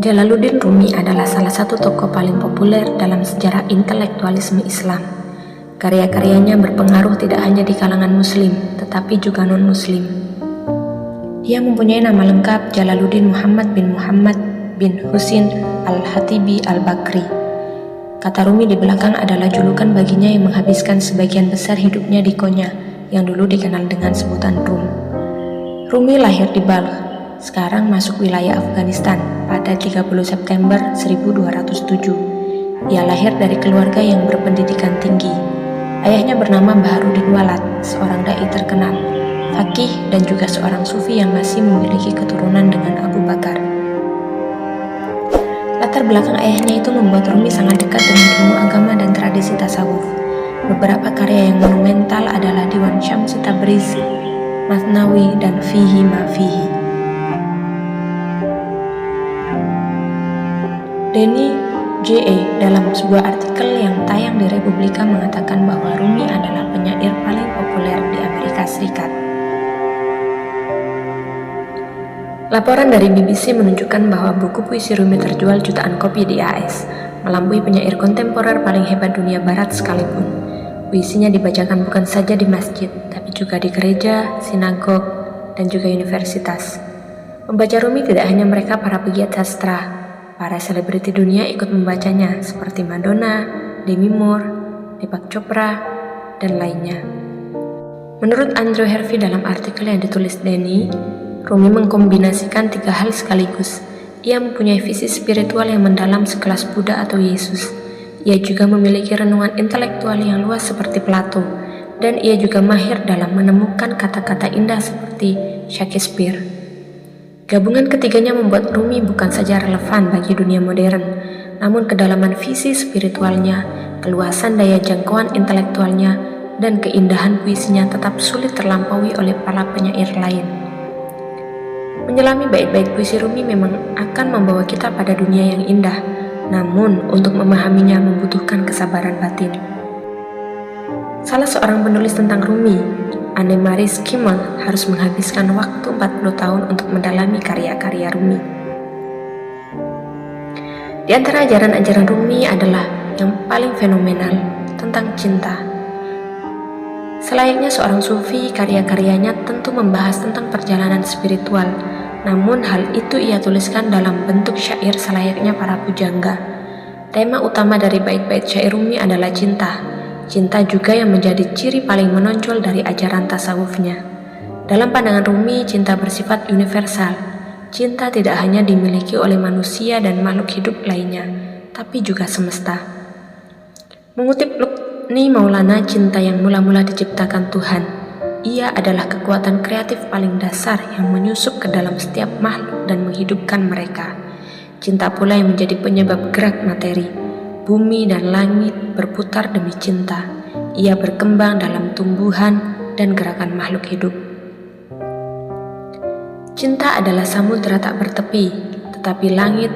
Jalaluddin Rumi adalah salah satu tokoh paling populer dalam sejarah intelektualisme Islam. Karya-karyanya berpengaruh tidak hanya di kalangan Muslim, tetapi juga non-Muslim. Dia mempunyai nama lengkap Jalaluddin Muhammad bin Husin al-Hatibi al-Bakri. Kata Rumi di belakang adalah julukan baginya yang menghabiskan sebagian besar hidupnya di Konya, yang dulu dikenal dengan sebutan Rum. Rumi lahir di Balkh, sekarang masuk wilayah Afghanistan, pada 30 September 1207. Ia lahir dari keluarga yang berpendidikan tinggi. Ayahnya bernama Baharuddin Walad, seorang dai terkenal, faqih dan juga seorang sufi yang masih memiliki keturunan dengan Abu Bakar. Latar belakang ayahnya itu membuat Rumi sangat dekat dengan ilmu agama dan tradisi tasawuf. Beberapa karya yang monumental adalah Diwan Syamsi Tabrizi, Mathnawi, dan Fihi Ma Fihi. Denny J.E. dalam sebuah artikel yang tayang di Republika mengatakan bahwa Rumi adalah penyair paling populer di Amerika Serikat. Laporan dari BBC menunjukkan bahwa buku puisi Rumi terjual jutaan kopi di AS, melampaui penyair kontemporer paling hebat dunia barat sekalipun. Puisinya dibacakan bukan saja di masjid, tapi juga di gereja, sinagog, dan juga universitas. Membaca Rumi tidak hanya mereka para pegiat sastra. Para selebriti dunia ikut membacanya seperti Madonna, Demi Moore, Deepak Chopra, dan lainnya. Menurut Andrew Hervey dalam artikel yang ditulis Denny, Rumi mengkombinasikan 3 hal sekaligus. Ia mempunyai visi spiritual yang mendalam sekelas Buddha atau Yesus. Ia juga memiliki renungan intelektual yang luas seperti Plato, dan ia juga mahir dalam menemukan kata-kata indah seperti Shakespeare. Gabungan ketiganya membuat Rumi bukan saja relevan bagi dunia modern, namun kedalaman visi spiritualnya, keluasan daya jangkauan intelektualnya, dan keindahan puisinya tetap sulit terlampaui oleh para penyair lain. Menyelami bait-bait puisi Rumi memang akan membawa kita pada dunia yang indah, namun untuk memahaminya membutuhkan kesabaran batin. Salah seorang penulis tentang Rumi, Annemarie Schimmel, harus menghabiskan waktu 40 tahun untuk mendalami karya-karya Rumi. Di antara ajaran-ajaran Rumi adalah yang paling fenomenal tentang cinta. Selayaknya seorang sufi, karya-karyanya tentu membahas tentang perjalanan spiritual, namun hal itu ia tuliskan dalam bentuk syair selayaknya para pujangga. Tema utama dari bait-bait syair Rumi adalah cinta. Cinta juga yang menjadi ciri paling menonjol dari ajaran tasawufnya. Dalam pandangan Rumi, cinta bersifat universal. Cinta tidak hanya dimiliki oleh manusia dan makhluk hidup lainnya, tapi juga semesta. Mengutip Lukni Maulana, cinta yang mula-mula diciptakan Tuhan. Ia adalah kekuatan kreatif paling dasar yang menyusup ke dalam setiap makhluk dan menghidupkan mereka. Cinta pula yang menjadi penyebab gerak materi. Bumi dan langit berputar demi cinta. Ia berkembang dalam tumbuhan dan gerakan makhluk hidup. Cinta adalah samudera tak bertepi, tetapi langit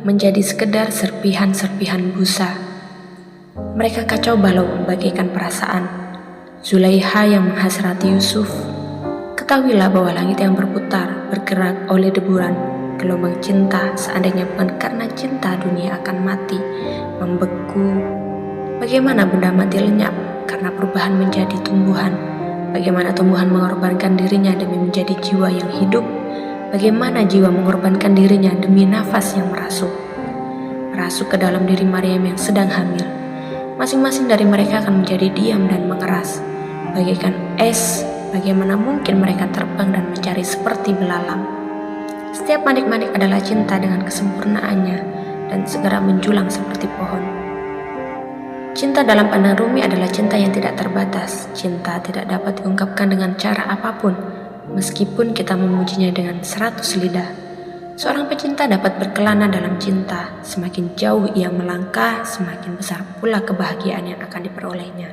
menjadi sekedar serpihan-serpihan busa. Mereka kacau balau bagaikan perasaan. Zulaiha yang menghasrati Yusuf. Ketahuilah bahwa langit yang berputar bergerak oleh deburan. Gelombang cinta, seandainya bukan karena cinta, dunia akan mati, membeku. Bagaimana benda mati lenyap karena perubahan menjadi tumbuhan? Bagaimana tumbuhan mengorbankan dirinya demi menjadi jiwa yang hidup? Bagaimana jiwa mengorbankan dirinya demi nafas yang merasuk ke dalam diri Maryam yang sedang hamil? Masing-masing dari mereka akan menjadi diam dan mengeras, bagaikan es. Bagaimana mungkin mereka terbang dan mencari seperti belalang? Setiap manik-manik adalah cinta dengan kesempurnaannya dan segera menjulang seperti pohon. Cinta dalam pandangan Rumi adalah cinta yang tidak terbatas. Cinta tidak dapat diungkapkan dengan cara apapun, meskipun kita memujinya dengan 100 lidah. Seorang pecinta dapat berkelana dalam cinta. Semakin jauh ia melangkah, semakin besar pula kebahagiaan yang akan diperolehnya.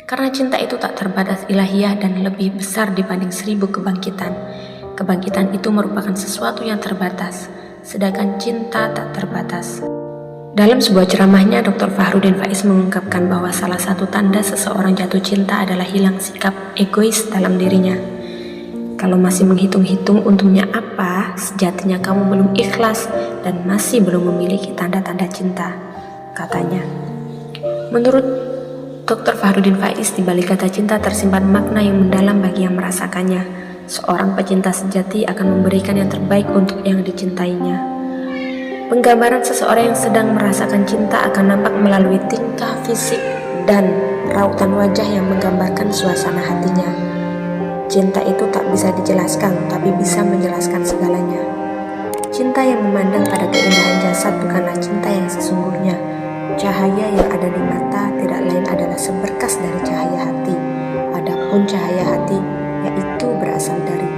Karena cinta itu tak terbatas ilahiyah dan lebih besar dibanding 1000 kebangkitan. Kebangkitan itu merupakan sesuatu yang terbatas, sedangkan cinta tak terbatas. Dalam sebuah ceramahnya, Dr. Fahrudin Faiz mengungkapkan bahwa salah satu tanda seseorang jatuh cinta adalah hilang sikap egois dalam dirinya. Kalau masih menghitung-hitung untungnya apa, sejatinya kamu belum ikhlas dan masih belum memiliki tanda-tanda cinta, katanya. Menurut Dr. Fahrudin Faiz, di balik kata cinta tersimpan makna yang mendalam bagi yang merasakannya. Seorang pecinta sejati akan memberikan yang terbaik untuk yang dicintainya. Penggambaran seseorang yang sedang merasakan cinta akan nampak melalui tingkah fisik dan rautan wajah yang menggambarkan suasana hatinya. Cinta itu tak bisa dijelaskan, tapi bisa menjelaskan segalanya. Cinta yang memandang pada keindahan jasad bukanlah cinta yang sesungguhnya. Cahaya yang ada di mata tidak lain adalah seberkas dari cahaya hati. Adapun cahaya hati, yaitu berasal dari